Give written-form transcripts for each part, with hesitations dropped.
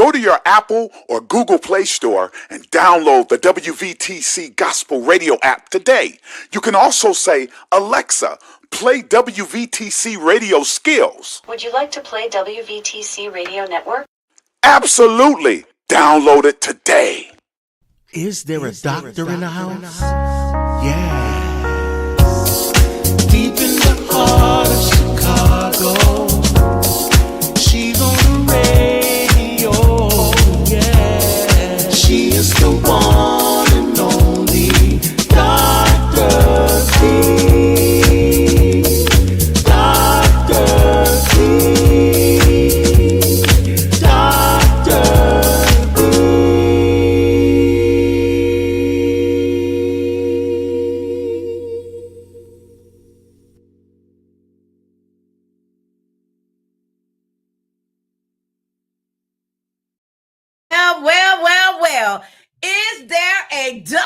Go to your Apple or Google Play Store and download the WVTC Gospel Radio app today. You can also say, Alexa, play WVTC Radio Skills. Would you like to play WVTC Radio Network? Absolutely. Download it today. Is there a doctor in the house? Yeah. Deep in the heart of Chicago, she's on the radio. Yeah. She is the one and only Dr. D. Dr. D. Dr. Well. Is there a doctor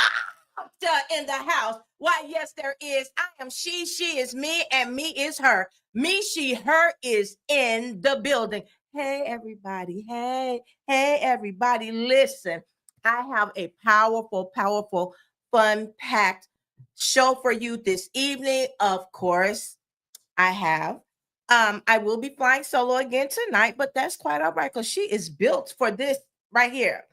in the house? Why, yes, there is. I am she is me, and me is her. Me, she, her is in the building. Hey, everybody. Hey, everybody. Listen, I have a powerful, fun-packed show for you this evening. Of course, I have. I will be flying solo again tonight, but that's quite all right because she is built for this right here.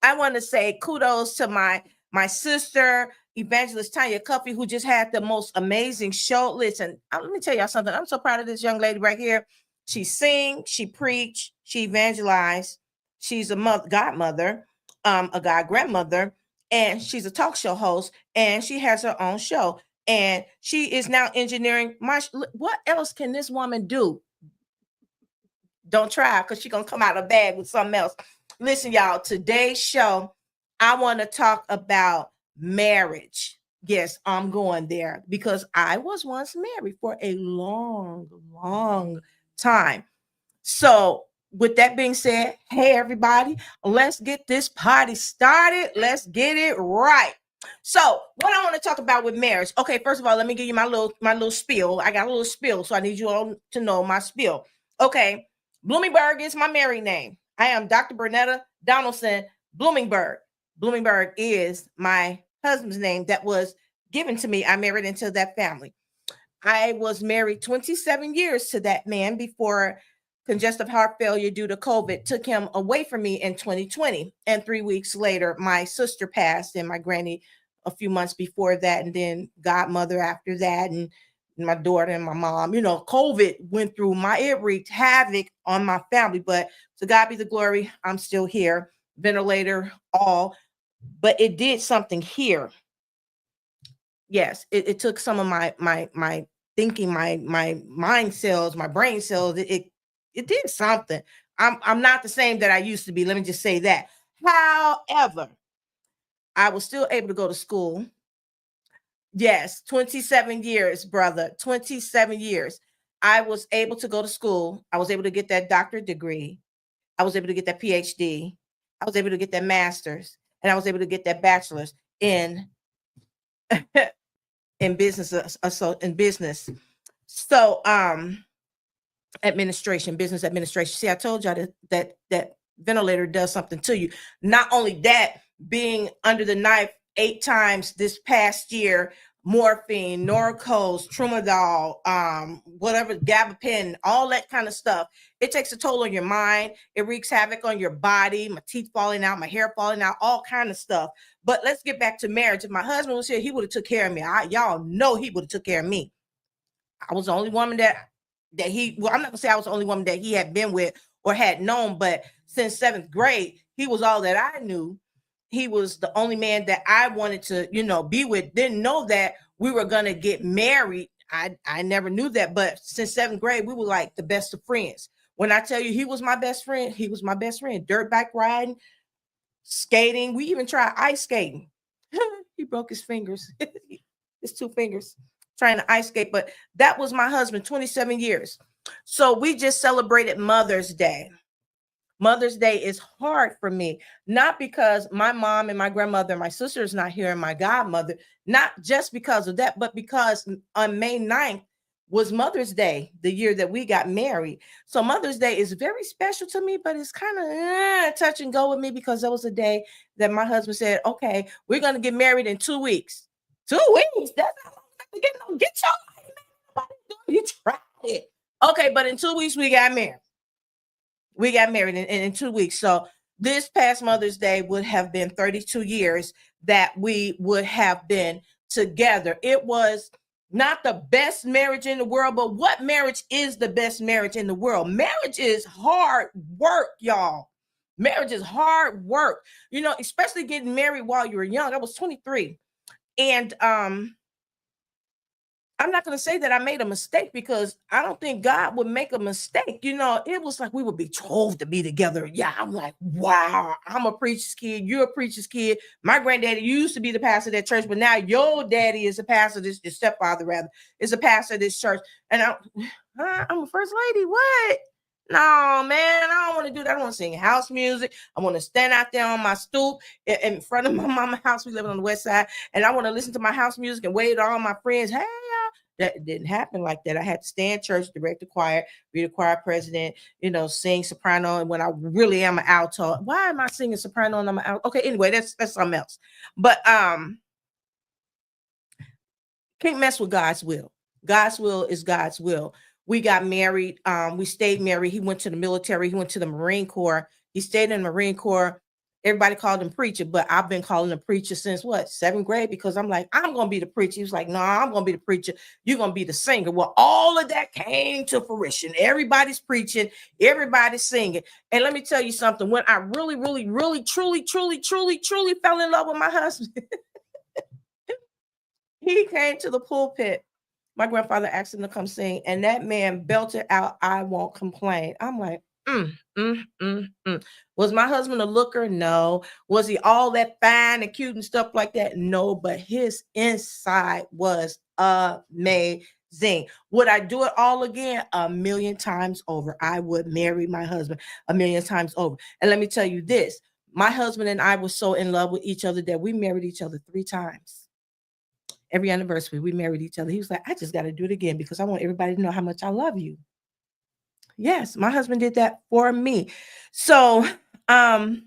I want to say kudos to my sister, Evangelist Tanya Cuffey, who just had the most amazing show. Listen, let me tell y'all something. I'm so proud of this young lady right here. She sing, she preach, she evangelized. She's a godmother, a god grandmother, and she's a talk show host, and she has her own show. And she is now engineering what else can this woman do? Don't try, because she's going to come out of the bag with something else. Listen, y'all, today's show, I want to talk about marriage. Yes, I'm going there because I was once married for a long time. So with that being said, hey, everybody, let's get this party started. Let's get it right. So what I want to talk about with marriage. Okay, first of all, let me give you my little spiel. I got a little spiel, so I need you all to know my spiel. Okay, Bloomingburg is my married name. I am Dr. Bernetta Donaldson Bloomingburg. Bloomingburg is my husband's name that was given to me. I married into that family. I was married 27 years to that man before congestive heart failure due to COVID took him away from me in 2020. And 3 weeks later, my sister passed and my granny a few months before that, and then godmother after that, and my daughter and my mom. COVID went through it wreaked havoc on my family, but to God be the glory, I'm still here, ventilator, all, but it did something here. Yes, it took some of my thinking, my mind cells, my brain cells. It did something. I'm not the same that I used to be. Let me just say that. However, I was still able to go to school. Yes, 27 years, brother, 27 years. I was able to go to school. I was able to get that doctorate degree. I was able to get that PhD. I was able to get that master's, and I was able to get that bachelor's in business. So, administration, business administration. See, I told y'all that ventilator does something to you. Not only that, being under the knife 8 times this past year, morphine, Norcos, Tramadol, whatever, gabapentin, all that kind of stuff. It takes a toll on your mind. It wreaks havoc on your body, my teeth falling out, my hair falling out, all kind of stuff. But let's get back to marriage. If my husband was here, he would have took care of me. Y'all know he would have took care of me. I was the only woman that I'm not gonna say I was the only woman that he had been with or had known, but since 7th grade, he was all that I knew. He was the only man that I wanted to, be with. Didn't know that we were going to get married. I never knew that. But since 7th grade, we were like the best of friends. When I tell you he was my best friend, he was my best friend. Dirt bike riding, skating. We even tried ice skating. He broke his fingers, his 2 fingers, trying to ice skate. But that was my husband, 27 years. So we just celebrated Mother's Day. Mother's Day is hard for me, not because my mom and my grandmother and my sister is not here and my godmother, not just because of that, but because on May 9th, was Mother's Day, the year that we got married. So Mother's Day is very special to me, but it's kind of touch and go with me because that was a day that my husband said, okay, we're going to get married in 2 weeks. 2 weeks? That's not long to get your life, man. You tried it. Okay, but in 2 weeks, we got married. We got married in 2 weeks. So this past Mother's Day would have been 32 years that we would have been together. It was not the best marriage in the world, but what marriage is the best marriage in the world? Marriage is hard work, y'all. Marriage is hard work, especially getting married while you were young. I was 23. And I'm not going to say that I made a mistake because I don't think God would make a mistake. It was like we were betrothed to be together. Yeah, I'm like, wow, I'm a preacher's kid. You're a preacher's kid. My granddaddy used to be the pastor of that church, but now your daddy is a pastor, your stepfather rather, is a pastor of this church. And I'm a first lady. What? No, man, I don't want to do that. I want to sing house music. I want to stand out there on my stoop in front of my mama's house. We live on the west side. And I want to listen to my house music and wave to all my friends. Hey, that didn't happen like that. I had to stay in church, direct the choir, be the choir president, sing soprano. And when I really am an alto, why am I singing soprano and I'm an alto? Okay, anyway, that's something else. But can't mess with God's will. God's will is God's will. We got married. We stayed married. He went to the military. He went to the Marine Corps. He stayed in the Marine Corps. Everybody called him preacher, but I've been calling him preacher since what, 7th grade? Because I'm like, I'm going to be the preacher. He was like, no, I'm going to be the preacher. You're going to be the singer. Well, all of that came to fruition. Everybody's preaching. Everybody's singing. And let me tell you something. When I really, really, really, truly fell in love with my husband, he came to the pulpit. My grandfather asked him to come sing, and that man belted out, I Won't Complain. I'm like, Was my husband a looker? No. Was he all that fine and cute and stuff like that? No, but his inside was amazing. Would I do it all again? 1,000,000 times over. I would marry my husband 1,000,000 times over. And let me tell you this, my husband and I were so in love with each other that we married each other 3 times. Every anniversary, we married each other. He was like, I just got to do it again because I want everybody to know how much I love you. Yes, my husband did that for me. So I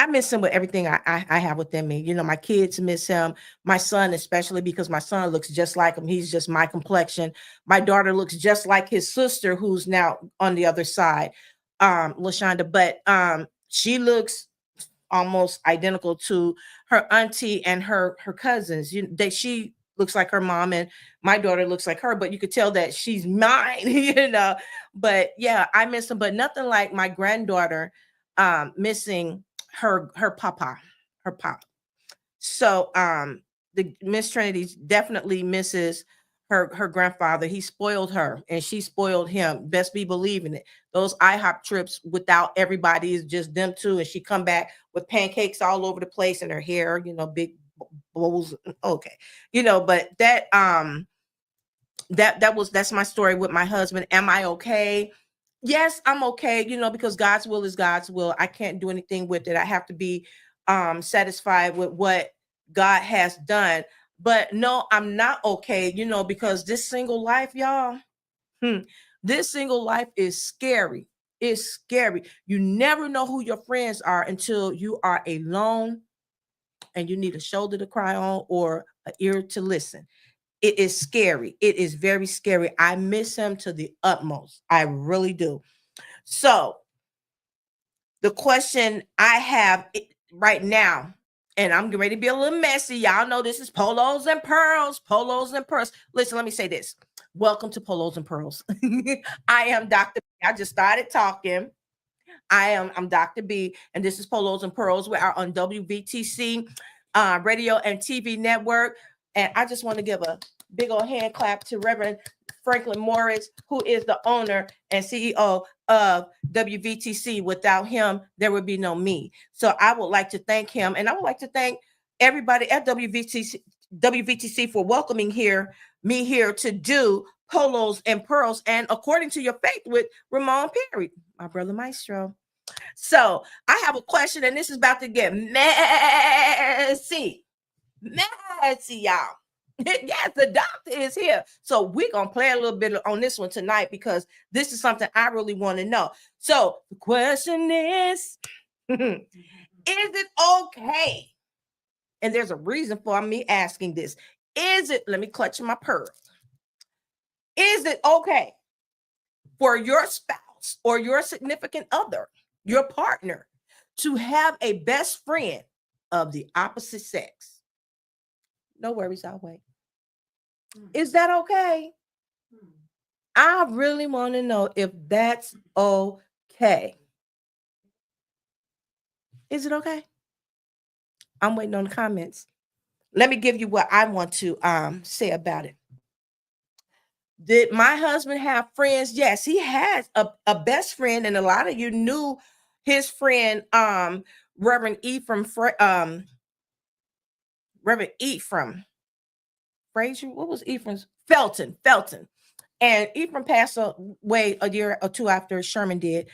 miss him with everything I have within me. My kids miss him. My son, especially because my son looks just like him. He's just my complexion. My daughter looks just like his sister, who's now on the other side, LaShonda. But she looks almost identical to her auntie and her cousins. She looks like her mom, and my daughter looks like her, but you could tell that she's mine, But yeah, I miss them, but nothing like my granddaughter missing her papa, her pop. So the Miss Trinity definitely misses her grandfather. He spoiled her and she spoiled him. Best be believing it. Those IHOP trips without everybody is just them two. And she come back with pancakes all over the place and her hair, big bowls. Okay. But that's my story with my husband. Am I okay? Yes, I'm okay, because God's will is God's will. I can't do anything with it. I have to be satisfied with what God has done. But no, I'm not okay, because this single life, y'all, this single life is scary. It's scary. You never know who your friends are until you are alone and you need a shoulder to cry on or an ear to listen. It is scary. It is very scary. I miss him to the utmost. I really do. So the question I have right now, and I'm getting ready to be a little messy. Y'all know this is Polo'S and Pearls. Polo'S and Pearls. Listen, let me say this. Welcome to Polo'S and Pearls. I am Dr. B. I just started talking. I'm Dr. B, and this is Polo'S and Pearls. We are on WVTC radio and TV network. And I just want to give a big old hand clap to Reverend Franklin Morris, who is the owner and CEO of WVTC. Without him, there would be no me. So I would like to thank him. And I would like to thank everybody at WVTC for welcoming me here to do Polo'S and Pearls. And according to your faith with Ramon Perry, my brother Maestro. So I have a question, and this is about to get messy. Messy, y'all. Yes, the doctor is here. So we're going to play a little bit on this one tonight because this is something I really want to know. So the question is, is it okay? And there's a reason for me asking this. Let me clutch my pearls. Is it okay for your spouse or your significant other, your partner, to have a best friend of the opposite sex? No worries, I'll wait. Is that okay? I really want to know if that's okay. Is it okay? I'm waiting on the comments. Let me give you what I want to say about it. Did my husband have friends? Yes, he has a best friend, and a lot of you knew his friend, Reverend Ephraim, Reverend Ephraim Frazier. What was Ephraim's? Felton. And Ephraim passed away a year or two after Sherman did,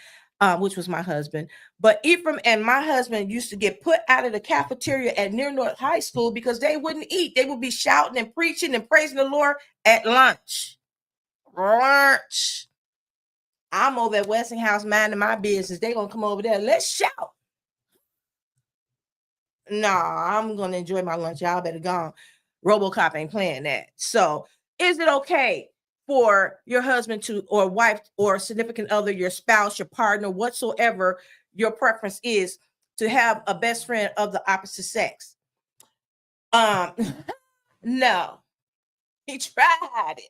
which was my husband. But Ephraim and my husband used to get put out of the cafeteria at Near North High School because they wouldn't eat. They would be shouting and preaching and praising the Lord at lunch. I'm over at Westinghouse minding my business. They're going to come over there. Let's shout. No, I'm going to enjoy my lunch. Y'all better go. RoboCop ain't playing that. So is it okay for your husband to, or wife, or significant other, your spouse, your partner, whatsoever your preference is, to have a best friend of the opposite sex? No. He tried it.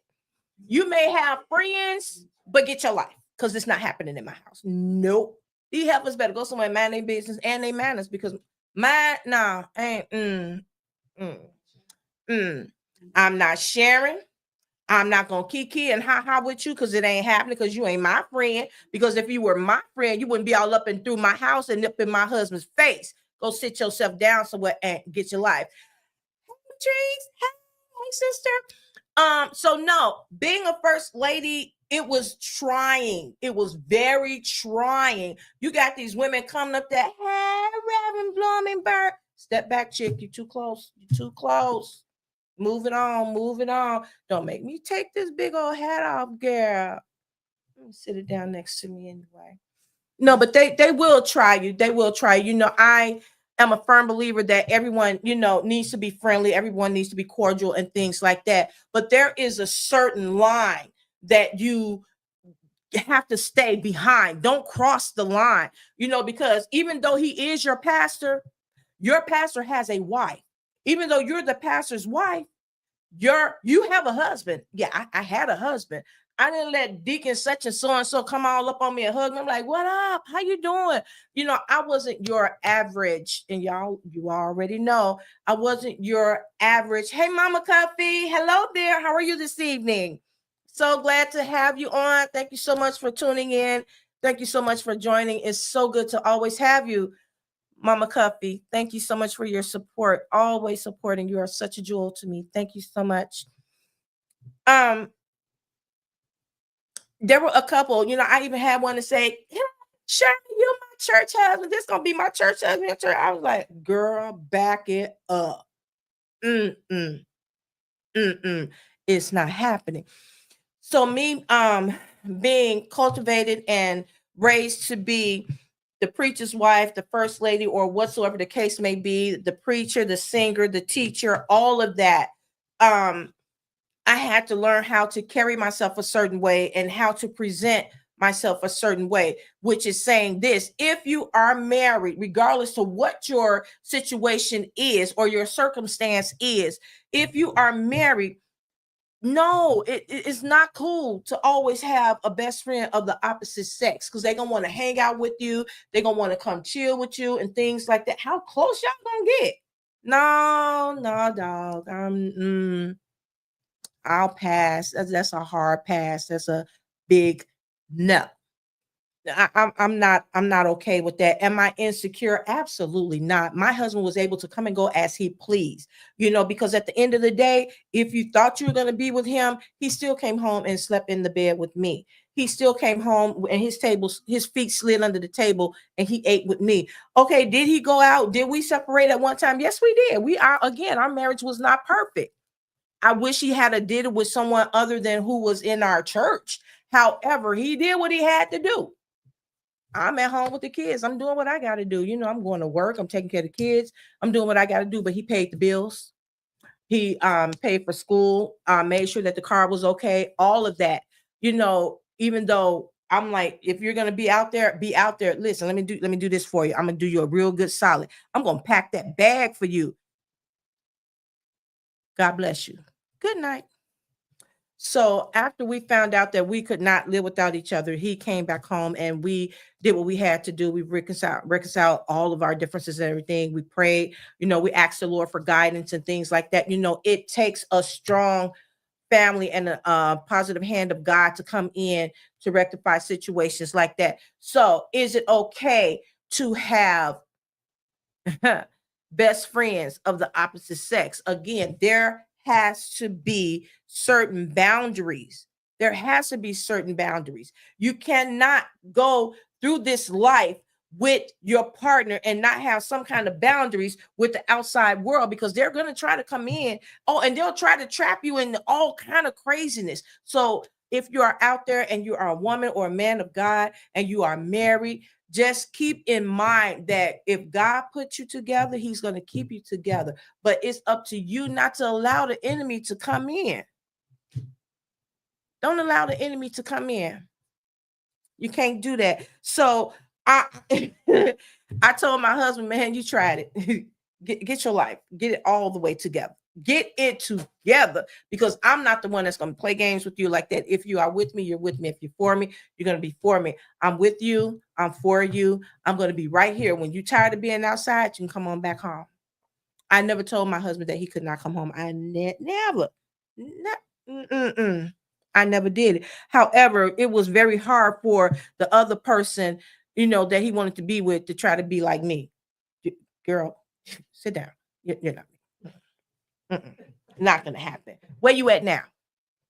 You may have friends, but get your life, because it's not happening in my house. Nope. These heifers better go somewhere and mind their business and their manners, because ain't. I'm not sharing. I'm not gonna kiki and ha with you because it ain't happening, because you ain't my friend. Because if you were my friend, you wouldn't be all up and through my house and up in my husband's face. Go sit yourself down somewhere and get your life. Hey, Patrice. Hey, sister. So no, being a first lady, it was trying. It was very trying. You got these women coming up there, hey, Reverend Blumenberg. Step back, chick. You too close. You too close. Moving on. Don't make me take this big old hat off, girl. Let me sit it down next to me anyway. No, but they will try you. They will try. You know, I am a firm believer that everyone, needs to be friendly. Everyone needs to be cordial and things like that. But there is a certain line that you have to stay behind. Don't cross the line, because even though he is your pastor has a wife. Even though you're the pastor's wife, you have a husband. Yeah, I had a husband. I didn't let Deacon such and so come all up on me and hug me. I'm like, what up? How you doing? I wasn't your average, and you already know I wasn't your average. Hey, Mama Coffee. Hello there. How are you this evening? So glad to have you on. Thank you so much for tuning in. Thank you so much for joining. It's so good to always have you, Mama Cuffy. Thank you so much for your support. Always supporting. You are such a jewel to me. Thank you so much. There were a couple, I even had one to say, Shirley, you're my church husband. This gonna be my church husband. I was like, girl, back it up. It's not happening. So me being cultivated and raised to be the preacher's wife, the first lady, or whatsoever the case may be, the preacher, the singer, the teacher, all of that. I had to learn how to carry myself a certain way and how to present myself a certain way, which is saying this: if you are married, regardless of what your situation is or your circumstance is, if you are married, no, it's not cool to always have a best friend of the opposite sex, because they're gonna want to hang out with you, they're gonna want to come chill with you and things like that. How close y'all gonna get? No, dog. I'll pass. That's a hard pass. That's a big no. I'm not okay with that. Am I insecure? Absolutely not. My husband was able to come and go as he pleased, because at the end of the day, if you thought you were going to be with him, he still came home and slept in the bed with me. He still came home and his feet slid under the table and he ate with me. Okay, did he go out? Did we separate at one time? Yes, we did. Our marriage was not perfect. I wish he had a did it with someone other than who was in our church. However, he did what he had to do. I'm at home with the kids. I'm doing what I got to do. I'm going to work. I'm taking care of the kids. I'm doing what I got to do. But he paid the bills. He paid for school. Made sure that the car was okay. All of that. Even though I'm like, if you're gonna be out there, be out there. Listen, let me do this for you. I'm gonna do you a real good solid. I'm gonna pack that bag for you. God bless you. Good night. So after we found out that we could not live without each other, he came back home and we did what we had to do. We reconciled all of our differences and everything. We prayed, we asked the Lord for guidance and things like that. It takes a strong family and a positive hand of God to come in to rectify situations like that. So is it okay to have best friends of the opposite sex? Again, there has to be certain boundaries. There has to be certain boundaries. You cannot go through this life with your partner and not have some kind of boundaries with the outside world, because they're going to try to come in. Oh, and they'll try to trap you in all kind of craziness. So if you are out there and you are a woman or a man of God and you are married, just keep in mind that if God put you together, he's going to keep you together. But it's up to you not to allow the enemy to come in. Don't allow the enemy to come in. You can't do that. So I I told my husband, man, you tried it. Get your life. Get it all the way together. Get it together, because I'm not the one that's going to play games with you like that. If you are with me, you're with me. If you're for me, you're going to be for me. I'm with you. I'm for you. I'm going to be right here. When you're tired of being outside, you can come on back home. I never told my husband that he could not come home. I never. I never did it. However, it was very hard for the other person, that he wanted to be with, to try to be like me. Girl, sit down. You're not. Not gonna happen. Where you at now?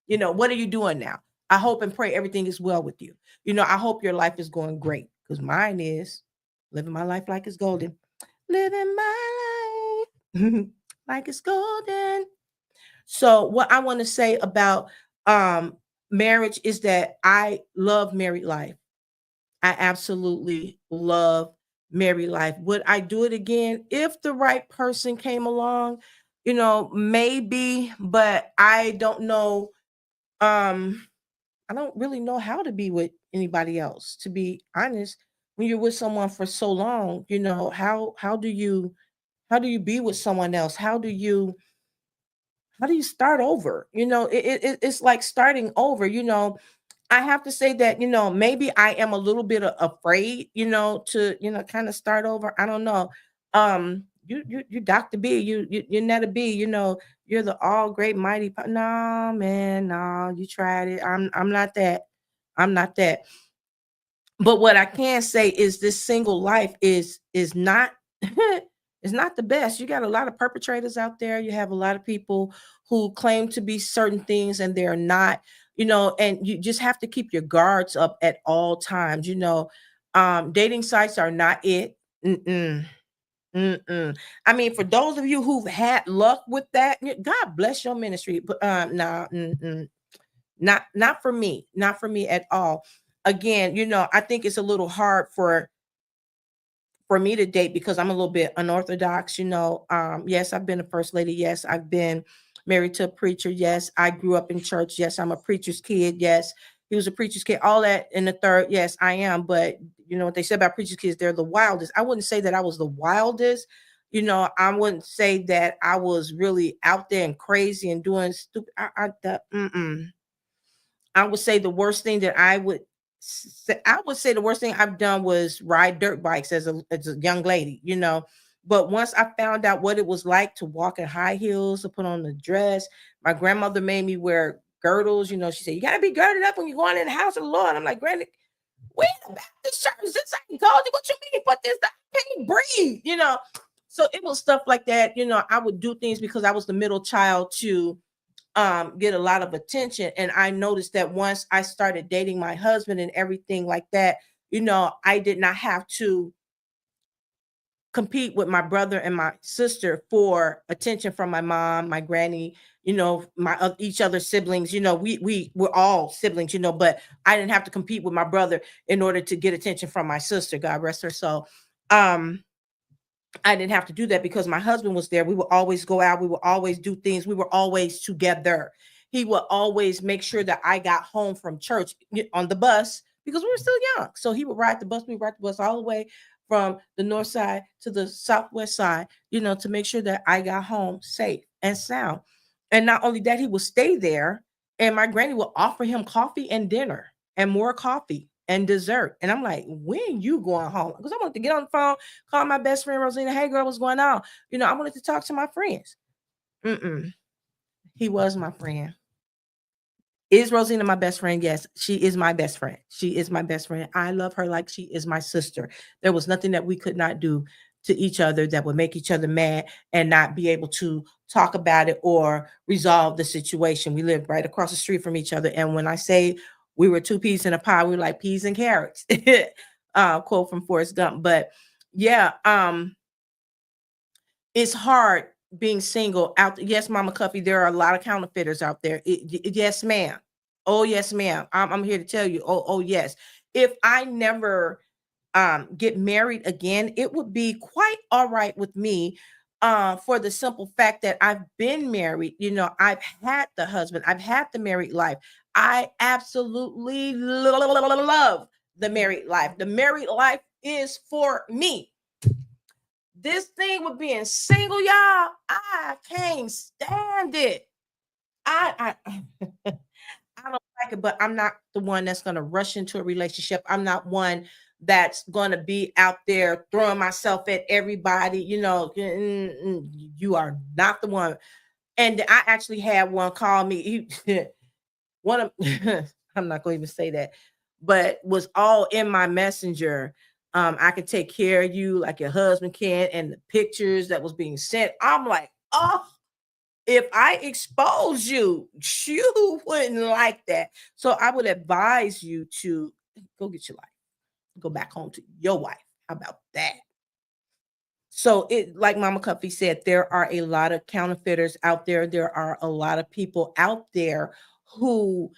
What are you doing now? I hope and pray everything is well with you. I hope your life is going great, because mine is living my life like it's golden. Living my life like it's golden. So what I want to say about marriage is that I love married life. I absolutely love married life. Would I do it again if the right person came along? Maybe, but I don't know. I don't really know how to be with anybody else, to be honest. When you're with someone for so long, how do you be with someone else? How do you start over? It's like starting over. I have to say that, maybe I am a little bit afraid, to, kind of start over. I don't know. You Dr. B, you're not a B, you're the all great mighty. No, man, no, you tried it. I'm not that. I'm not that. But what I can say is this single life is not is not the best. You got a lot of perpetrators out there. You have a lot of people who claim to be certain things and they're not, and you just have to keep your guards up at all times. Dating sites are not it. Mm-mm. Mm-mm. I mean, for those of you who've had luck with that, God bless your ministry. But no, not for me, not for me at all. Again, I think it's a little hard for me to date because I'm a little bit unorthodox. Yes, I've been a first lady. Yes, I've been married to a preacher. Yes, I grew up in church. Yes, I'm a preacher's kid. Yes, he was a preacher's kid. All that in the third. Yes, I am. But you know what they say about preacher's kids? They're the wildest. I wouldn't say that I was the wildest. I wouldn't say that I was really out there and crazy and doing stupid. I would say the worst thing that I would say the worst thing I've done was ride dirt bikes as a young lady, But once I found out what it was like to walk in high heels, to put on a dress, my grandmother made me wear girdles. She said, you got to be girded up when you're going in the house of the Lord. I'm like, Granny, we in the Baptist church. This ain't cold. What you mean? But this, I can't breathe. So it was stuff like that. I would do things because I was the middle child to get a lot of attention. And I noticed that once I started dating my husband and everything like that, I did not have to compete with my brother and my sister for attention from my mom, my granny, my each other's siblings. We're all siblings. But I didn't have to compete with my brother in order to get attention from my sister. God rest her soul. I didn't have to do that because my husband was there. We would always go out. We would always do things. We were always together. He would always make sure that I got home from church on the bus because we were still young. So he would ride the bus. We would ride the bus all the way from the north side to the southwest side, to make sure that I got home safe and sound. And not only that, he would stay there and my granny would offer him coffee and dinner and more coffee and dessert. And I'm like, when you going home? Because I wanted to get on the phone, call my best friend Rosina. Hey girl, what's going on? I wanted to talk to my friends. He was my friend. Is Rosina my best friend? Yes, she is my best friend. She is my best friend. I love her like she is my sister. There was nothing that we could not do to each other that would make each other mad and not be able to talk about it or resolve the situation. We lived right across the street from each other. And when I say we were two peas in a pie, we were like peas and carrots. Quote from Forrest Gump. But yeah, it's hard being single out there. Yes, Mama Cuffy, there are a lot of counterfeiters out there. Yes, ma'am. Oh, yes, ma'am. I'm here to tell you. Oh, yes. If I never get married again, it would be quite all right with me. For the simple fact that I've been married, I've had the husband, I've had the married life. I absolutely love the married life. The married life is for me. This thing with being single, y'all, I can't stand it. I I don't like it, but I'm not the one that's gonna rush into a relationship. I'm not one that's gonna be out there throwing myself at everybody. You are not the one. And I actually had one call me. One of I'm not going to even say that, but was all in my messenger. I can take care of you like your husband can, and the pictures that was being sent. I'm like, oh, if I expose you, you wouldn't like that. So I would advise you to go get your life, go back home to your wife. How about that? So it, like Mama Cuffy said, there are a lot of counterfeiters out there. There are a lot of people out there who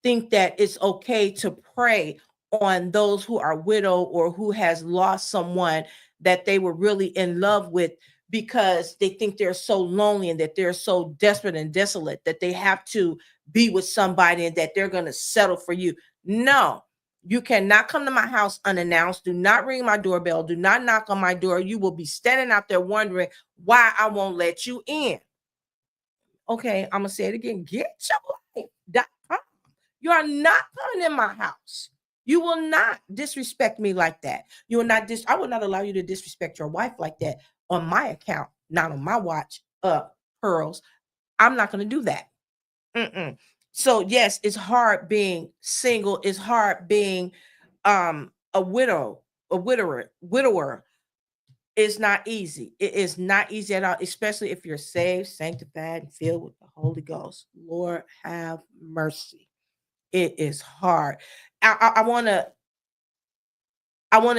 think that it's okay to prey on those who are widow or who has lost someone that they were really in love with, because they think they're so lonely and that they're so desperate and desolate that they have to be with somebody and that they're going to settle for you. No, you cannot come to my house unannounced. Do not ring my doorbell. Do not knock on my door. You will be standing out there wondering why I won't let you in. Okay, I'm going to say it again. Get your life. You are not coming in my house. You will not disrespect me like that. You will not I will not allow you to disrespect your wife like that on my account, not on my watch. Pearls. I'm not going to do that. So yes, it's hard being single. It's hard being a widower. It's not easy. It is not easy at all, especially if you're saved, sanctified, and filled with the Holy Ghost. Lord have mercy. It is hard. I want to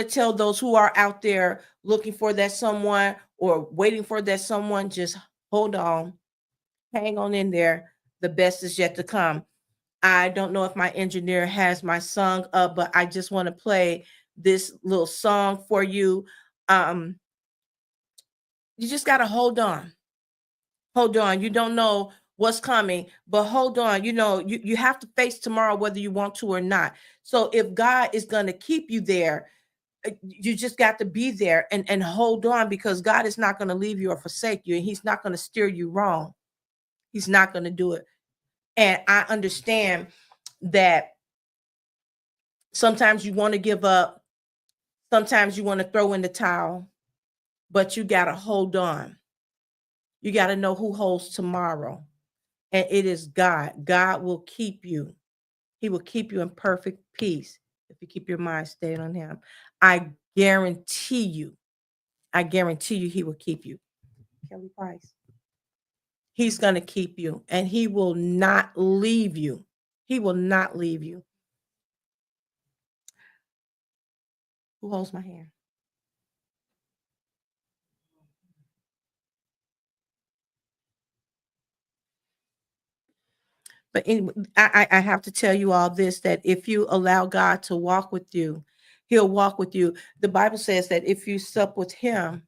tell those who are out there looking for that someone or waiting for that someone, just hold on, hang on in there. The best is yet to come. I don't know if my engineer has my song up, but I just want to play this little song for you. You just got to hold on. Hold on. You don't know what's coming, but hold on. You have to face tomorrow whether you want to or not. So if God is going to keep you there, you just got to be there and hold on, because God is not going to leave you or forsake you, and he's not going to steer you wrong. He's not going to do it. And I understand that sometimes you want to give up, sometimes you want to throw in the towel, but you got to hold on. You got to know who holds tomorrow. And it is God. God will keep you. He will keep you in perfect peace if you keep your mind stayed on him. I guarantee you, he will keep you. Kelly Price. He's going to keep you, and he will not leave you. He will not leave you. Who holds my hand? But I have to tell you all this, that if you allow God to walk with you, he'll walk with you. The Bible says that if you sup with him,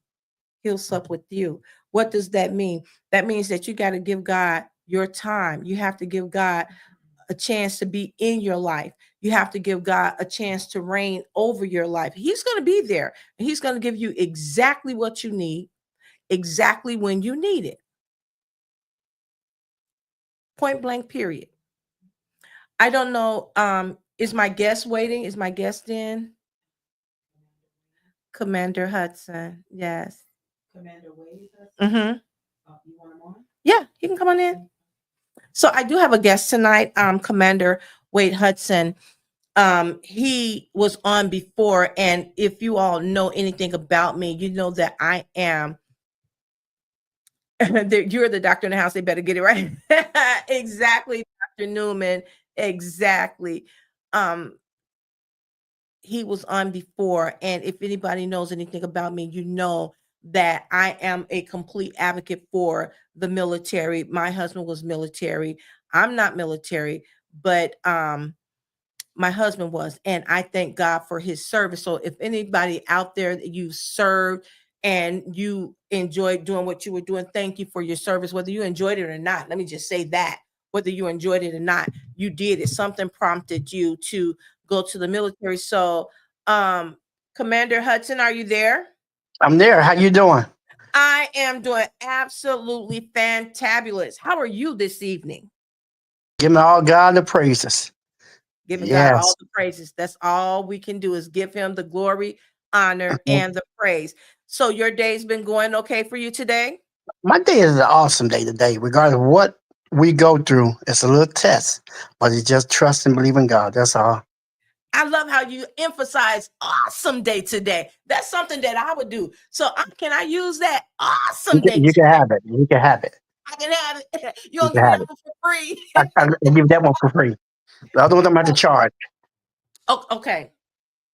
he'll sup with you. What does that mean? That means that you got to give God your time. You have to give God a chance to be in your life. You have to give God a chance to reign over your life. He's going to be there. And he's going to give you exactly what you need, exactly when you need it. Point blank, period. I don't know. Is my guest waiting? Is my guest in? Commander Hudson. Yes. Commander Wade. Mm-hmm. You want him on? Yeah, he can come on in. So I do have a guest tonight, Commander Wade Hudson. He was on before, and if you all know anything about me, you know that I am. You're the doctor in the house. They better get it right. Exactly, Dr. Newman. Exactly. Um, he was on before, and if anybody knows anything about me, you know that I am a complete advocate for the military. My husband was military. I'm not military, but my husband was, and I thank God for his service. So if anybody out there that you served and you enjoyed doing what you were doing, thank you for your service, whether you enjoyed it or not. Let me just say that, whether you enjoyed it or not, you did it. Something prompted you to go to the military. So Commander Hudson, are you there? I'm there. How you doing? I am doing absolutely fantabulous. How are you this evening? Giving all God the praises. Giving God all Yes. the praises. That's all we can do, is give him the glory, honor, Mhm. and the praise. So your day's been going okay for you today? My day is an awesome day today. Regardless of what we go through, it's a little test, but it's just trust and believe in God. That's all. I love how you emphasize awesome day today. That's something that I would do. So can I use that You awesome can, day you can today? have it. You can have it. I can have it. You You don't can give me have that it. one for free. I give that one for free. The other one I'm about to charge. Oh, okay.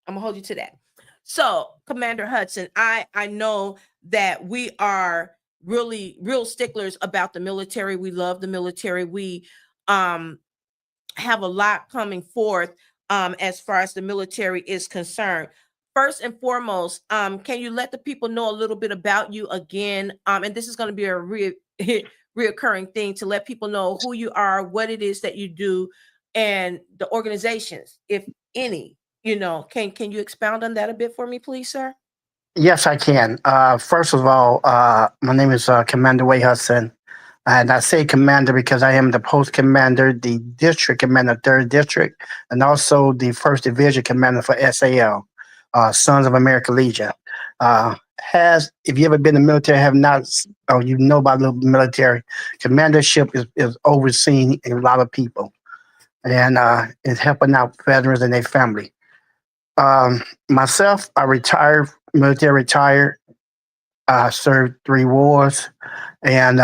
I'm gonna hold you to that. So, Commander Hudson, I know that we are really real sticklers about the military. We love the military. We um have a lot coming forth as far as the military is concerned. First and foremost, can you let the people know a little bit about you again? And this is going to be a reoccurring thing, to let people know who you are, what it is that you do, and the organizations, if any. Can you expound on that a bit for me, please, sir? Yes, I can. First of all, my name is Commander Way Hudson. And I say commander because I am the post commander, the district commander, third district, and also the first division commander for SAL, Sons of America Legion. If you ever been in the military, have not, or you know about the military, commandership is overseeing a lot of people, and is helping out veterans and their family. Myself, I retired, military retired. I served 3 wars, and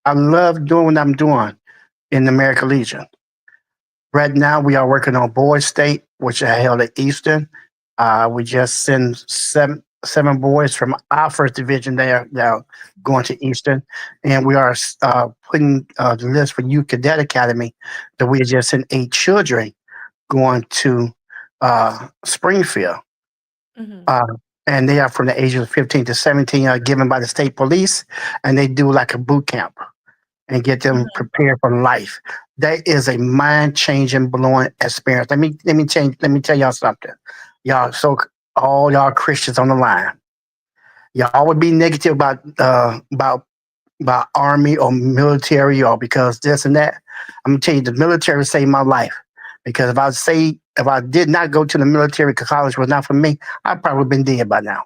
I love doing what I'm doing in the American Legion. Right now, we are working on Boys State, which I held at Eastern. We just send seven boys from our first division there now going to Eastern, and we are putting the list for Youth Cadet Academy that we just sent 8 children going to Springfield. Mhm. Uh, and they are from the ages of 15 to 17, given by the state police, and they do like a boot camp and get them Mhm. prepared for life. That is a mind changing, blowing experience. Let me tell y'all something. Y'all, so all y'all Christians on the line, y'all would be negative about army or military or because this and that. I'm gonna tell you, the military saved my life. Because if I did not go to the military because college was not for me, I'd probably been dead by now.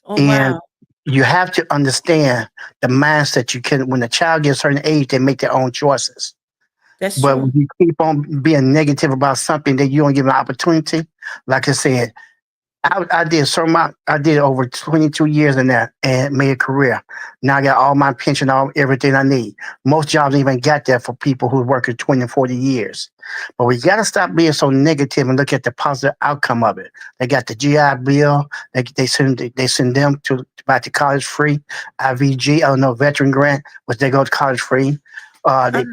Oh, And wow. you have to understand the mindset you can when a child gets a certain age, they make their own choices. That's But when true. you keep on being negative about something that you don't give an opportunity, like I said, I did over 22 years in that and made a career. Now I got all my pension, all everything I need. Most jobs don't even got that for people who work 20 and 40 years. But we gotta stop being so negative and look at the positive outcome of it. They got the GI Bill, they send them to back to college free, IVG, I don't know, veteran grant, which they go to college free. They,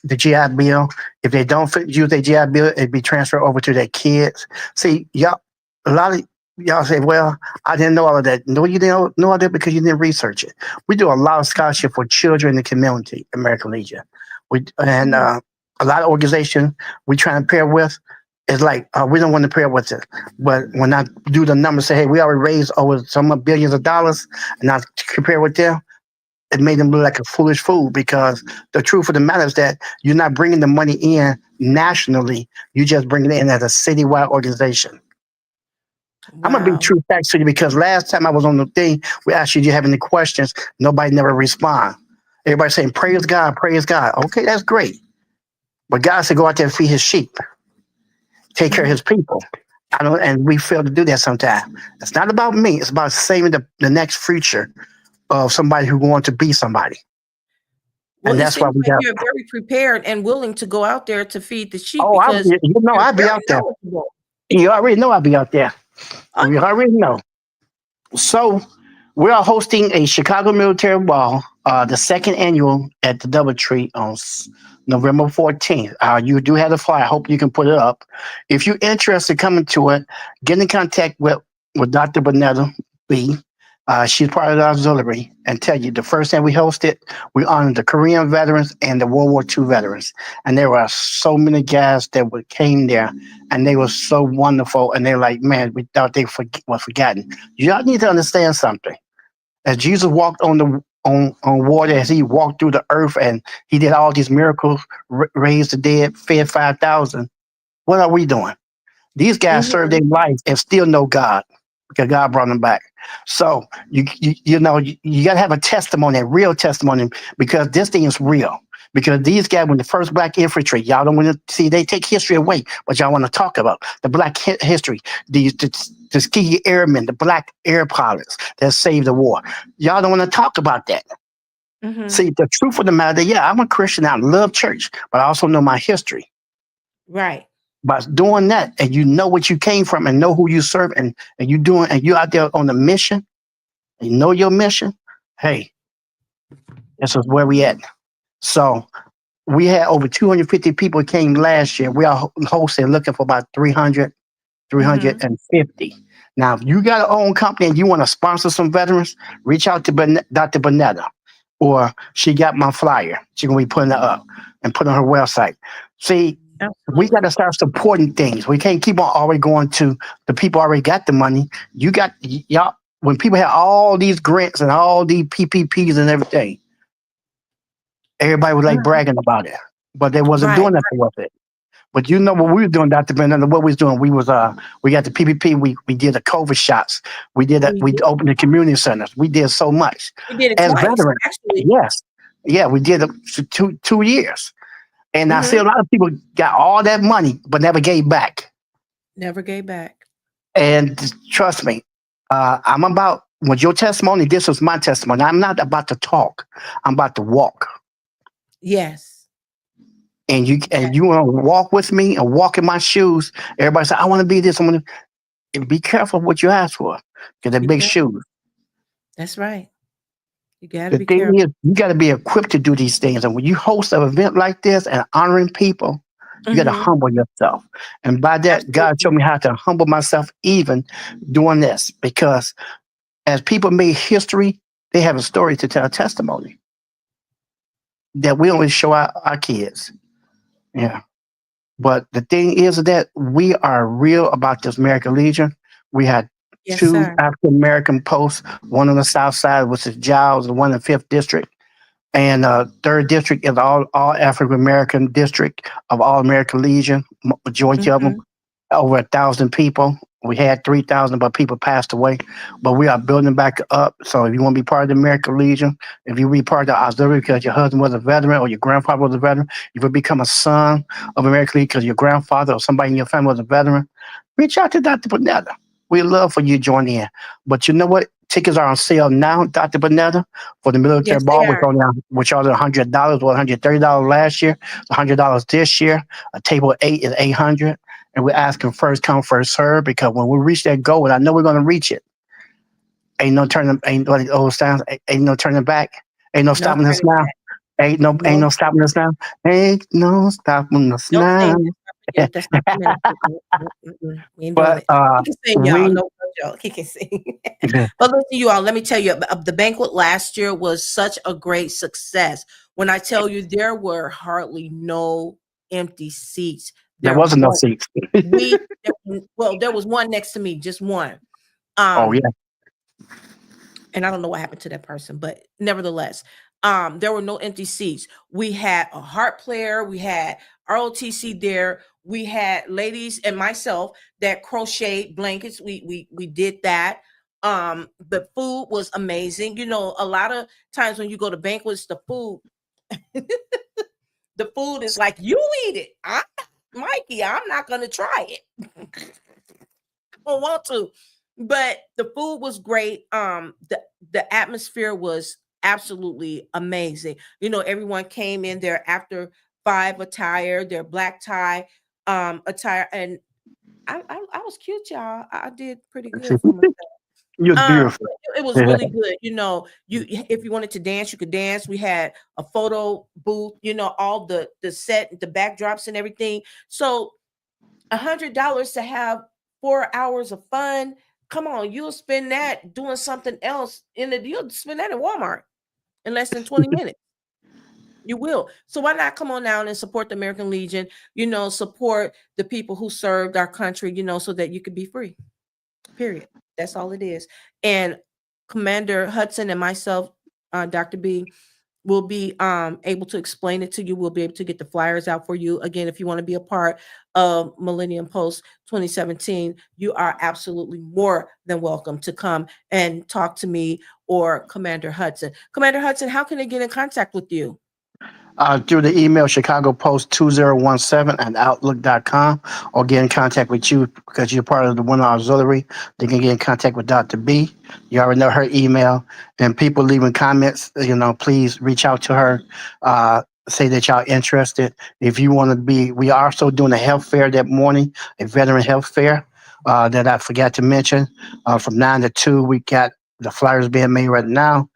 the GI Bill. If they don't use their GI Bill, it'd be transferred over to their kids. See, y'all, a lot of y'all say, "Well, I didn't know all of that." No, you didn't know all that because you didn't research it. We do a lot of scholarship for children in the community, American Legion. A lot of organizations we try and pair with. It's like we don't want to pair with it, but when I do the numbers, say, "Hey, we already raised over some billions of dollars," and I compare with them, it made them look like a foolish fool because the truth of the matter is that you're not bringing the money in nationally. You just bring it in as a citywide organization. I'm gonna be Wow. true facts to you because last time I was on the thing, we asked you, do you have any questions? Nobody never respond. Everybody saying, praise God, praise God. Okay, that's great. But God said, go out there and feed his sheep, take care of his people. And we fail to do that sometimes. It's not about me. It's about saving the next future of somebody who wants to be somebody. Well, And it that's why seems we like got. you're very prepared and willing to go out there to feed the sheep Oh, because you're I'll be very out there. knowledgeable. You already know I'll be out there. Oh, You already know. So we are hosting a Chicago Military Ball, the second annual at the Doubletree on November 14th. You do have the flyer. I hope you can put it up. If you're interested in coming to it, get in contact with Dr. Bonetta B. She's part of the auxiliary and tell you the first time we hosted, we honored the Korean veterans and the World War II veterans. And there were so many guys that came there and they were so wonderful. And they're like, man, we thought they were forgotten. Y'all need to understand something. As Jesus walked on water, as he walked through the earth and he did all these miracles, raised the dead, fed 5,000. What are we doing? These guys served their life and still know God because God brought them back. So you know you got to have a testimony, a real testimony, because this thing is real. Because these guys, when the first black infantry, y'all don't want to see they take history away, but y'all want to talk about the black history, the Tuskegee Airmen, the black air pilots that saved the war. Y'all don't want to talk about that. See, the truth of the matter, yeah, I'm a Christian. I love church, but I also know my history. right. By doing that, and you know what you came from, and know who you serve, and you out there on the mission, and you know your mission. Hey, this is where we at. So we had over 250 people came last year. We are hosting, looking for about 300, 350. Now, if you got an own company and you want to sponsor some veterans, reach out to Dr. Bonetta, or she got my flyer. She's gonna be putting it up and put it on her website. See, we got to start supporting things. We can't keep on always going to the people already got the money. You got y'all. When people have all these grants and all these PPPs and everything, everybody was like bragging about it, but they wasn't Right. doing nothing with it. But you know what we were doing, Dr. Bennett, what we was doing, we got the PPP, we did the COVID shots, we opened the community centers, we did so much. We did it As twice, veterans, actually. yes. Yeah, we did it for two years. And I see a lot of people got all that money but never gave back. Never gave back. And trust me, I'm about with your testimony, this was my testimony. I'm not about to talk. I'm about to walk. Yes. And you want to walk with me and walk in my shoes. Everybody say, I want to be this. I want to be careful what you ask for. Because they're big shoes. That's right. You got to The be thing careful. is, you got to be equipped to do these things. And when you host an event like this and honoring people, you got to humble yourself. And by that, God showed me how to humble myself even doing this. Because as people made history, they have a story to tell, a testimony that we only show our kids. Yeah. But the thing is that we are real about this American Legion. We had two African American posts, one on the south side, which is Giles, and one in the 5th district. And third district is all African American district of All American Legion. Majority of them, over 1,000 people. We had 3,000, but people passed away. But we are building back up. So if you want to be part of the American Legion, if you be part of the auxiliary because your husband was a veteran or your grandfather was a veteran, if you become a son of American Legion because your grandfather or somebody in your family was a veteran, reach out to Dr. Bonetta. We'd love for you to join in. But you know what? Tickets are on sale now, Dr. Bonetta, for the military ball, which are $100 or $130 last year, $100 this year. A table of 8 is $800. And we're asking first come, first serve, because when we reach that goal, and I know we're going to reach it, ain't no turning back, ain't no stopping us now. Ain't No, no stopping us now. Ain't no stopping us don't now. sing. Yeah, that's not the ministry. We ain't doing But it. He can sing, y'all. we No joke. He can sing. But listen, you all. Let me tell you, the banquet last year was such a great success. When I tell you, there were hardly no empty seats. there There wasn't no was seats. well, there was one next to me, just one. Oh Um, yeah, and I don't know what happened to that person, but nevertheless, there were no empty seats. We had a harp player, we had ROTC there, we had ladies and myself that crocheted blankets. We did that. The food was amazing. You know, a lot of times when you go to banquets, the food is like you eat it. Mikey, I'm not gonna try it. Don't want to. But the food was great. The atmosphere was absolutely amazing. You know, everyone came in there after five attire, their black tie attire, and I was cute, y'all. I did pretty good for myself. you're beautiful. It was really good. You know, you if you wanted to dance, you could dance. We had a photo booth, you know, all the set, the backdrops and everything. So $100 to have 4 hours of fun. Come on, you'll spend that doing something else you'll spend that in Walmart in less than 20 minutes. You will. So why not come on down and support the American Legion, you know, support the people who served our country, you know, so that you could be free. Period. That's all it is. And Commander Hudson and myself, Dr. B, will be able to explain it to you. We'll be able to get the flyers out for you. Again, if you want to be a part of Millennium Post 2017, you are absolutely more than welcome to come and talk to me or Commander Hudson. Commander Hudson, how can they get in contact with you? Through the email Chicago Post 2017 at outlook.com, or get in contact with you because you're part of the One Auxiliary. They can get in contact with Dr. B. You already know her email. And people leaving comments, you know, please reach out to her. Say that y'all interested. If you want to be, we are also doing a health fair that morning, a veteran health fair that I forgot to mention. From 9 to 2, we got the flyers being made right now.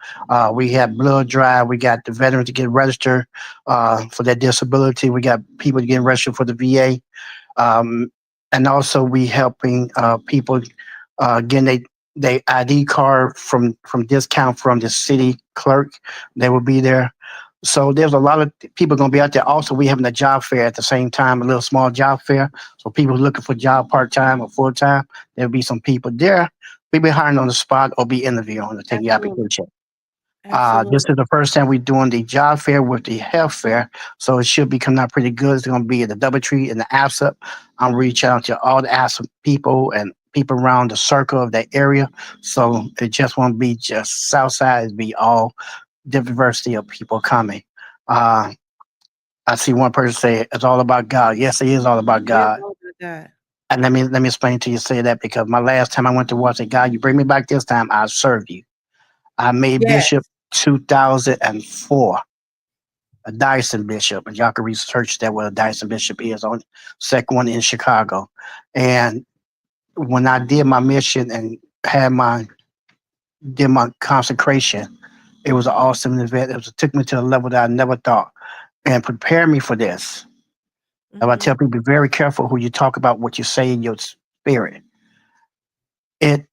We have blood drive. We got the veterans to get registered for their disability. We got people getting registered for the VA, and also we helping people getting they ID card from discount from the city clerk. They will be there. So there's a lot of people going to be out there. Also, we having a job fair at the same time, a little small job fair. So people looking for job part time or full time, there'll be some people there. We be hiring on the spot or be interviewing to take your Absolutely. application. This Absolutely. is the first time we're doing the job fair with the health fair, so it should be coming out pretty good. It's going to be at the DoubleTree and the ASSUP. I'm reaching out to all the ASSUP people and people around the circle of that area. So it just won't be just Southside; it'll be all diversity of people coming. Uh, I see one person say it's all about God. Yes, it is all about It is God. all about that. And let me explain to you say that because my last time I went to war, I said, God, you bring me back this time, I'll serve you. I made Yes. Bishop 2004, a Dyson Bishop, and y'all can research that what a Dyson Bishop is on second one in Chicago. And when I did my mission and had my did my consecration, it was an awesome event. It took me to a level that I never thought and prepared me for this. And I tell Mhm. people, be very careful who you talk about, what you say in your spirit. It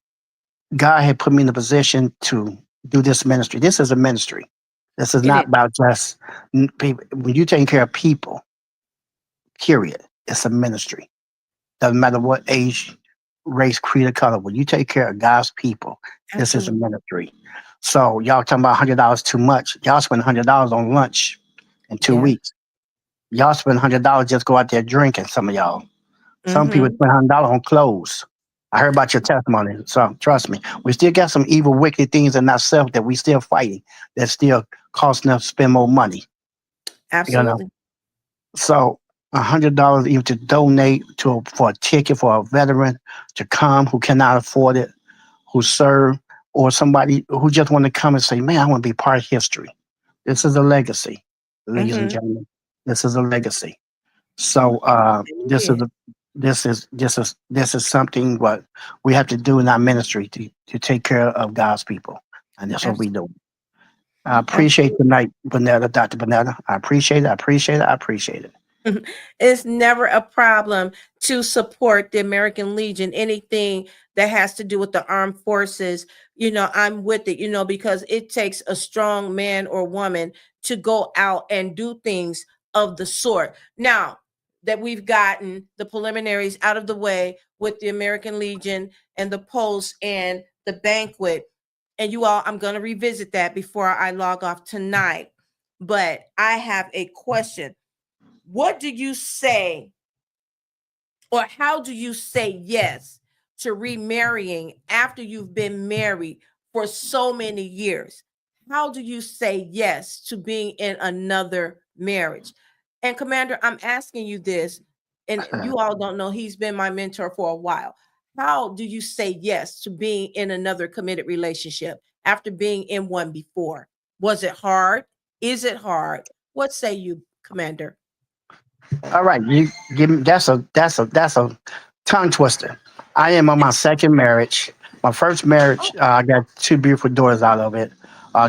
God had put me in a position to do this ministry. This is a ministry. This is It is. not about just people. When you're taking care of people, period, it's a ministry. Doesn't matter what age, race, creed, or color. When you take care of God's people, this is a Absolutely. ministry. So y'all talking about $100 too much. Y'all spend $100 on lunch in two Yeah. weeks. Y'all spend $100 just go out there drinking. Some of y'all. Some people Mhm. spend $100 on clothes. I heard about your testimony, so trust me. We still got some evil, wicked things in ourselves that we still fighting. That still costing us to spend more money. You know, Absolutely. so $100 even to donate to for a ticket for a veteran to come who cannot afford it, who serve, or somebody who just want to come and say, "Man, I want to be part of history." This is a legacy, ladies and Mhm. gentlemen. This is a legacy. So Yeah. this is something what we have to do in our ministry to take care of God's people, and that's what we Absolutely. do. I appreciate tonight, Bonetta, Dr. Bonetta. I appreciate it. I appreciate it. I appreciate it. It's never a problem to support the American Legion, anything that has to do with the armed forces. I'm with it, because it takes a strong man or woman to go out and do things of the sort. Now that we've gotten the preliminaries out of the way with the American Legion and the Polo's and the banquet, and you all, I'm going to revisit that before I log off tonight. But I have a question. What do you say, or how do you say yes to remarrying after you've been married for so many years? How do you say yes to being in another marriage? And Commander, I'm asking you this, and you all don't know, he's been my mentor for a while. How do you say yes to being in another committed relationship after being in one before? Was it hard? Is it hard? What say you, Commander? All right, you give me that's a tongue twister. I am on my second marriage. My first marriage, I got two beautiful daughters out of it.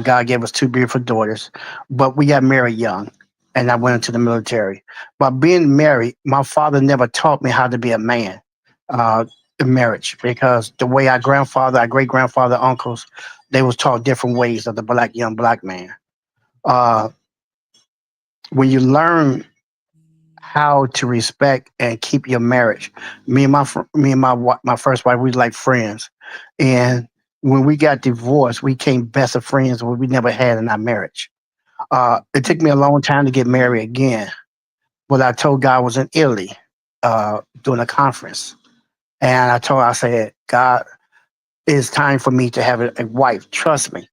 God gave us two beautiful daughters, but we got married young, and I went into the military. But being married, my father never taught me how to be a man in marriage because the way our grandfather, our great grandfather, uncles, they was taught different ways of the young black man. Uh, when you learn how to respect and keep your marriage. Me and my first wife, we like friends, and when we got divorced, we became best of friends. What we never had in our marriage. It took me a long time to get married again, but I told God I was in Italy doing a conference, and I said, God, it's time for me to have a wife. Trust me.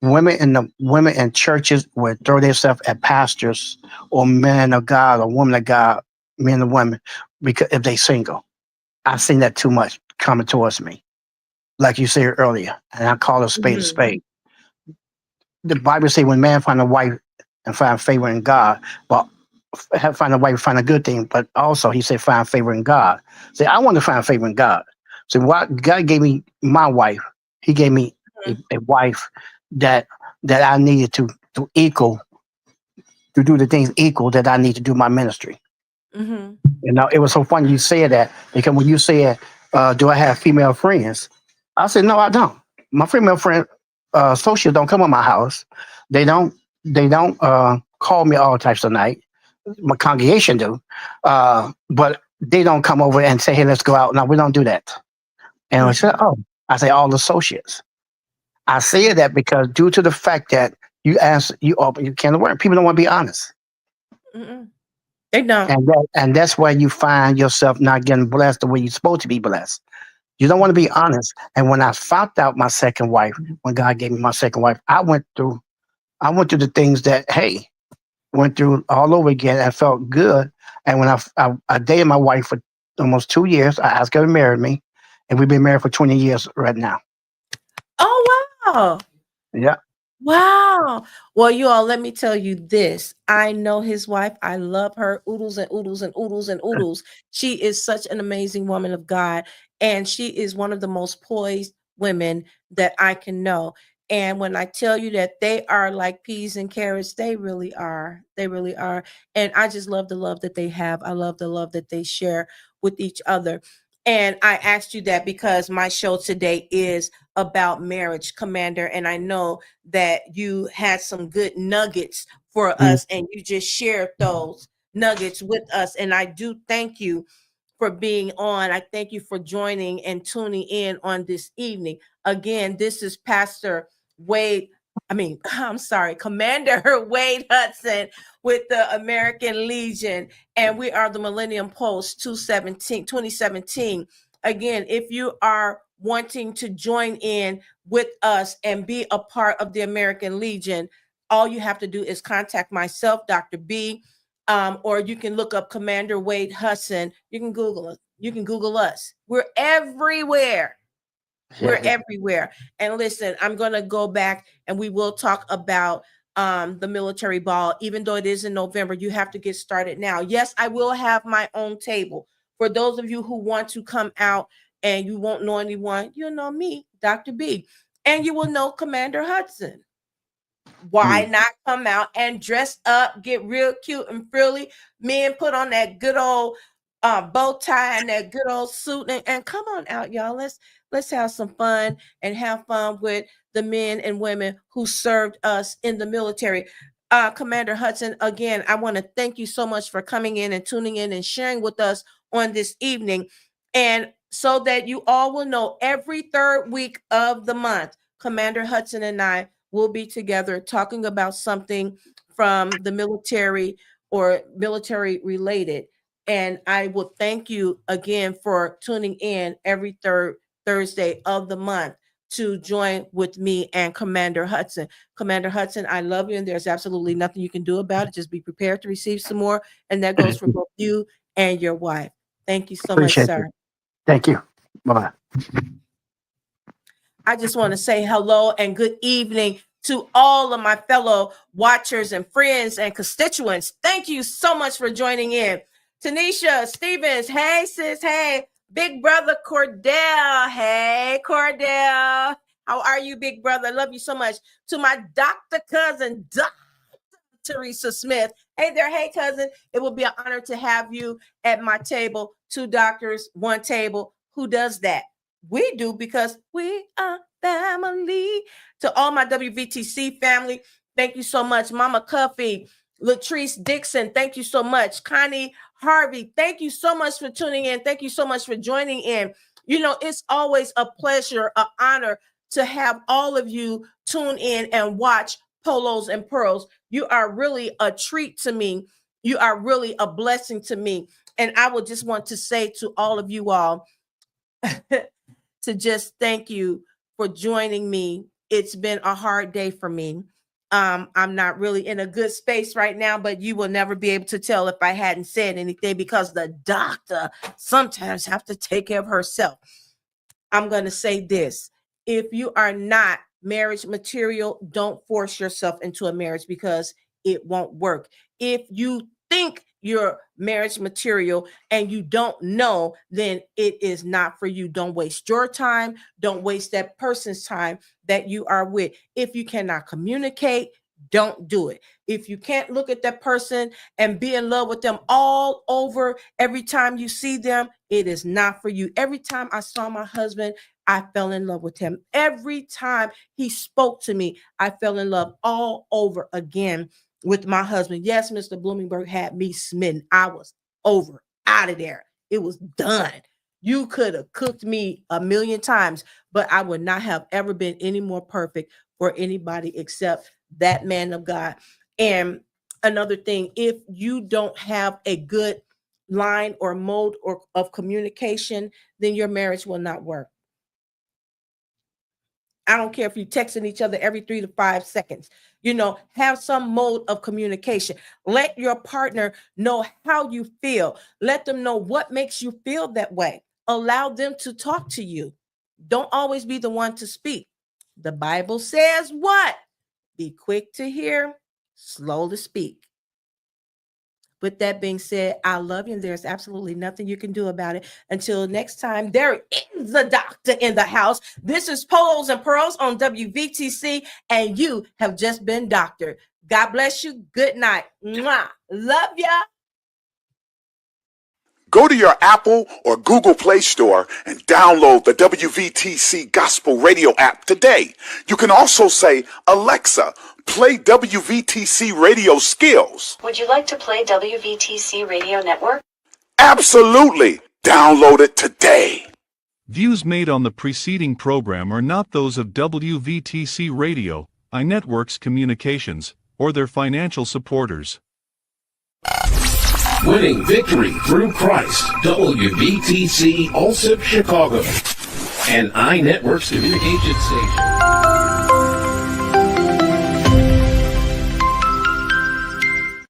Women in churches would throw themselves at pastors or men of God or women of God, men and women, because if they single. I've seen that too much coming towards me. Like you said earlier, and I call a spade a Mhm. spade. The Bible say when man find a wife and find favor in God, but find a wife, find a good thing, but also he said find favor in God. Say, I want to find favor in God. So what God gave me my wife, he gave me a wife that I needed to equal to do the things equal that I need to do my ministry. Mhm. It was so funny you said that because when you said, "Do I have female friends?" I said, "No, I don't. My female friend associates don't come to my house. They don't. They don't call me all types of night. My congregation do, but they don't come over and say, 'Hey, let's go out.' No, we don't do that." And I said, Mhm. "Oh," I say, "All associates." I say that because due to the fact that you open you can't work. People don't want to be honest. Mm-mm. They don't. And that's why you find yourself not getting blessed the way you're supposed to be blessed. You don't want to be honest. And when I found out my second wife, when God gave me my second wife, I went through the things that went through all over again and felt good. And when I dated my wife for almost 2 years, I asked her to marry me, and we've been married for 20 years right now. Oh, wow. Yeah, Wow. Well, you all, let me tell you this. I know his wife. I love her. Oodles and oodles and oodles and oodles. She is such an amazing woman of God. And she is one of the most poised women that I can know. And when I tell you that they are like peas and carrots, they really are. They really are. And I just love the love that they have. I love the love that they share with each other. And I asked you that because my show today is about marriage, Commander. And I know that you had some good nuggets for mm, us and you just shared those nuggets with us. And I do thank you for being on. I thank you for joining and tuning in on this evening. Again, this is Pastor Wade. I'm sorry, Commander Wade Hudson with the American Legion, and we are the Millennium Post 2017. Again, if you are wanting to join in with us and be a part of the American Legion, all you have to do is contact myself, Dr. B, or you can look up Commander Wade Hudson. You can Google us. You can Google us. We're everywhere. We're yeah. everywhere. And listen, I'm going to go back and we will talk about the military ball. Even though it is in November, you have to get started now. Yes, I will have my own table. For those of you who want to come out and you won't know anyone, you'll know me, Dr. B, and you will know Commander Hudson. Why not come out and dress up, get real cute and frilly? Men put on that good old bow tie and that good old suit and come on out, y'all. Let's have some fun and have fun with the men and women who served us in the military. Commander Hudson, again, I want to thank you so much for coming in and tuning in and sharing with us on this evening. And so that you all will know, every third week of the month, Commander Hudson and I will be together talking about something from the military or military related. And I will thank you again for tuning in every third Thursday of the month to join with me and Commander Hudson. Commander Hudson, I love you, and there's absolutely nothing you can do about it. Just be prepared to receive some more. And that goes for both you and your wife. Thank you so much, sir. Thank you. Bye-bye. I just want to say hello and good evening to all of my fellow watchers and friends and constituents. Thank you so much for joining in. Tanisha Stevens, hey sis, hey. Big brother Cordell, hey Cordell. How are you, big brother? I love you so much. To my doctor cousin, Dr. Teresa Smith. Hey there, hey cousin. It will be an honor to have you at my table. 2 doctors, 1 table. Who does that? We do, because we are family. To all my WVTC family, thank you so much. Mama Cuffy, Latrice Dixon, thank you so much. Connie Harvey, thank you so much for tuning in. Thank you so much for joining in. You know, it's always a pleasure, an honor to have all of you tune in and watch Polos and Pearls. You are really a treat to me. You are really a blessing to me. And I would just want to say to all of you all, to just thank you for joining me. It's been a hard day for me. I'm not really in a good space right now, but you will never be able to tell if I hadn't said anything, because the doctor sometimes have to take care of herself. I'm going to say this. If you are not marriage material, don't force yourself into a marriage, because it won't work. If you think you're marriage material and you don't know, then it is not for you. Don't waste your time. Don't waste that person's time that you are with. If you cannot communicate, don't do it. If you can't look at that person and be in love with them all over every time you see them, it is not for you. Every time I saw my husband, I fell in love with him. Every time he spoke to me, I fell in love all over again with my husband. Yes, Mr. Bloomingburg had me smitten. I was over, out of there. It was done. You could have cooked me 1,000,000 times, but I would not have ever been any more perfect for anybody except that man of God. And another thing, if you don't have a good line or mode of communication, then your marriage will not work. I don't care if you're texting each other every 3 to 5 seconds. You know, have some mode of communication. Let your partner know how you feel. Let them know what makes you feel that way. Allow them to talk to you. Don't always be the one to speak. The Bible says what? Be quick to hear, slow to speak. With that being said, I love you, and there's absolutely nothing you can do about it. Until next time, there is a doctor in the house. This is Polos and Pearls on WVTC, and you have just been doctored. God bless you. Good night. Mwah. Love ya. Go to your Apple or Google Play Store and download the WVTC Gospel Radio app today. You can also say, Alexa, play WVTC Radio Skills. Would you like to play WVTC Radio Network? Absolutely. Download it today. Views made on the preceding program are not those of WVTC Radio, iNetworks Communications, or their financial supporters. Winning victory through Christ. WBTC Allsip Chicago. An iNetworks communication station.